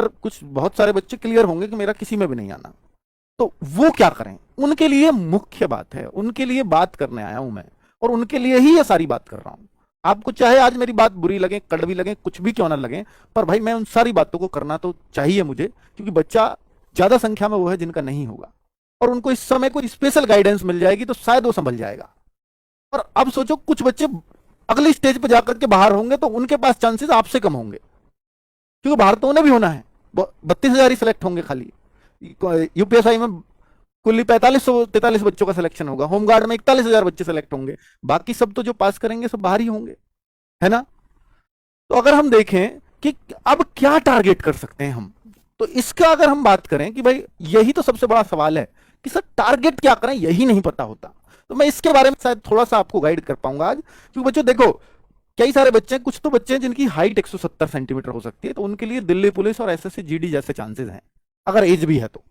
कुछ बहुत सारे बच्चे क्लियर होंगे कि मेरा किसी में भी नहीं आना, तो वो क्या करें? उनके लिए मुख्य बात है, उनके लिए बात करने आया हूं मैं, और उनके लिए ही ये सारी बात कर रहा हूं। आपको चाहे आज मेरी बात बुरी लगे, कड़वी लगे, कुछ भी क्यों ना लगे, पर भाई मैं उन सारी बातों को करना तो चाहिए मुझे, क्योंकि बच्चा ज्यादा संख्या में वो है जिनका नहीं होगा, और उनको इस समय कोई स्पेशल गाइडेंस मिल जाएगी तो शायद वो संभल जाएगा। और अब सोचो कुछ बच्चे अगली स्टेज पर जाकर के बाहर होंगे तो उनके पास चांसेस आपसे कम होंगे, क्योंकि बाहर तो उन्हें भी होना है। 32,000 ही सिलेक्ट होंगे खाली। यूपीएसआई में कुल 4543 बच्चों का सिलेक्शन होगा, होमगार्ड में 41,000 बच्चे सिलेक्ट होंगे, बाकी सब तो जो पास करेंगे सब बाहर ही होंगे, है ना? तो अगर हम देखें कि अब क्या टारगेट कर सकते हैं हम, तो इसका अगर हम बात करें कि भाई यही तो सबसे बड़ा सवाल है कि सर टारगेट क्या करें, यही नहीं पता होता। तो मैं इसके बारे में शायद थोड़ा सा आपको गाइड कर पाऊंगा आज, क्योंकि बच्चों देखो कई सारे बच्चे हैं, कुछ तो बच्चे हैं जिनकी हाइट 170 सेंटीमीटर हो सकती है, तो उनके लिए दिल्ली पुलिस और एसएससी जीडी जैसे चांसेस हैं, अगर एज भी है तो।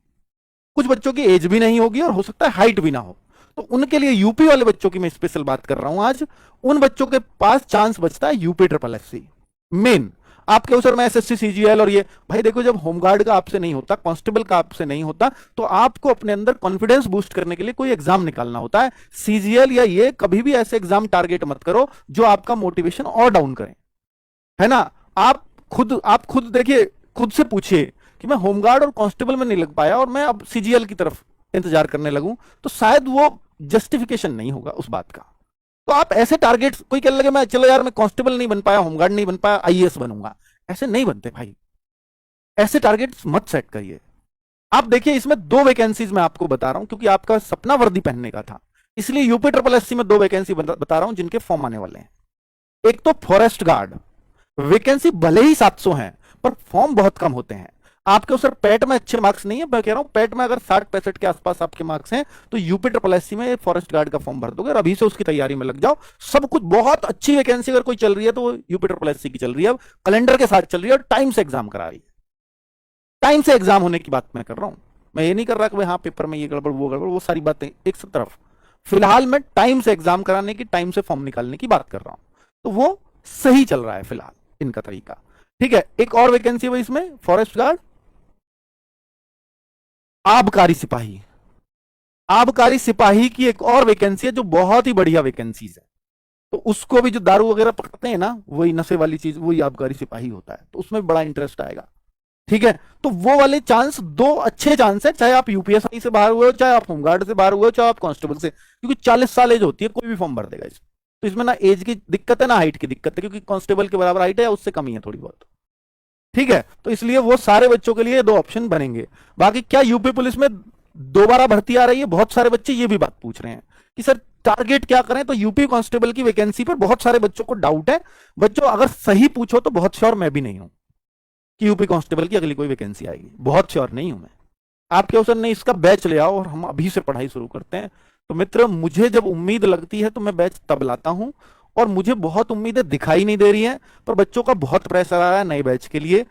कुछ बच्चों की एज भी नहीं होगी और हो सकता है हाइट भी ना हो, तो उनके लिए यूपी वाले बच्चों की मैं स्पेशल बात कर रहा हूं आज। उन बच्चों के पास चांस बचता है यूपी ट्रिपल एससी मेन। आपके अवसर में एसएससी सीजीएल और ये, भाई देखो जब होमगार्ड का आपसे नहीं होता, कांस्टेबल का आपसे नहीं होता, तो आपको अपने अंदर कॉन्फिडेंस बूस्ट करने के लिए कोई एग्जाम निकालना होता है। सीजीएल या ये कभी भी ऐसे एग्जाम टारगेट मत करो जो आपका मोटिवेशन और डाउन करें, है ना? आप खुद देखिए, खुद से पूछिए कि मैं होमगार्ड और कांस्टेबल में नहीं लग पाया और मैं अब सीजीएल की तरफ इंतजार करने लगूं, तो शायद वो जस्टिफिकेशन नहीं होगा उस बात का। तो आप ऐसे टारगेट, कोई कह लगे मैं चलो यार मैं कांस्टेबल नहीं बन पाया, होमगार्ड नहीं बन पाया, आईएएस बनूंगा, ऐसे नहीं बनते भाई, ऐसे टारगेट्स मत सेट करिए। आप देखिए इसमें 2 वैकेंसीज मैं आपको बता रहा हूं, क्योंकि आपका सपना वर्दी पहनने का था, इसलिए यूपी ट्रिपल एससी में 2 वैकेंसी बता रहा हूं जिनके फॉर्म आने वाले हैं। एक तो फॉरेस्ट गार्ड, वैकेंसी भले ही 700 है पर फॉर्म बहुत कम होते हैं। आपके उस पेट में अच्छे मार्क्स नहीं है, मैं कह रहा हूं पेट में अगर 60-65 के आसपास आपके मार्क्स हैं तो यूपी ट्रिपल एससी में फॉरेस्ट गार्ड का फॉर्म भर दोगे और अभी से उसकी तैयारी में लग जाओ। सब कुछ बहुत अच्छी वैकेंसी अगर कोई चल रही है तो यूपी ट्रिपल एससी की चल रही है, कैलेंडर के साथ चल रही है और टाइम से एग्जाम करा रही है। टाइम से एग्जाम होने की बात मैं कर रहा हूं, मैं ये नहीं कर रहा कि हाँ पेपर में ये गड़बड़ वो गड़बड़, वो सारी बातें एक तरफ। फिलहाल मैं टाइम से एग्जाम कराने की, टाइम से फॉर्म निकालने की बात कर रहा हूं, तो वो सही चल रहा है फिलहाल इनका तरीका। ठीक है, एक और वैकेंसी है इसमें फॉरेस्ट गार्ड, आबकारी सिपाही। आबकारी सिपाही की एक और वैकेंसी है जो बहुत ही बढ़िया वैकेंसीज है, तो उसको भी जो दारू वगैरह पकड़ते हैं ना, वही नशे वाली चीज, वही आबकारी सिपाही होता है, तो उसमें बड़ा इंटरेस्ट आएगा। ठीक है, तो वो वाले चांस 2 अच्छे चांस है, चाहे आप यूपीएससी से बाहर हुए हो, चाहे आप होमगार्ड से बाहर हुए हो, चाहे आप कांस्टेबल से, क्योंकि 40 साल एज होती है, कोई भी फॉर्म भर देगा इसमें। तो इसमें ना एज की दिक्कत है ना हाइट की दिक्कत है, क्योंकि कांस्टेबल के बराबर हाइट है या उससे कम ही है थोड़ी बहुत। ठीक है, तो इसलिए वो सारे बच्चों के लिए 2 ऑप्शन बनेंगे। बाकी क्या यूपी पुलिस में दोबारा भर्ती आ रही है, बहुत सारे बच्चे ये भी बात पूछ रहे हैं कि सर टारगेट क्या करें, तो यूपी कांस्टेबल की वैकेंसी पर बहुत सारे बच्चों को डाउट है। बच्चों अगर सही पूछो तो बहुत श्योर मैं भी नहीं हूं कि यूपी कांस्टेबल की अगली कोई वैकेंसी आएगी, बहुत श्योर नहीं हूं मैं। आपके अवसर ने इसका बैच ले आओ और हम अभी से पढ़ाई शुरू करते हैं। तो मित्र, मुझे जब उम्मीद लगती है तो मैं बैच तब लाता हूं, और मुझे बहुत उम्मीदें दिखाई नहीं दे रही हैं, पर बच्चों का बहुत प्रेशर आ रहा है नए बैच के लिए,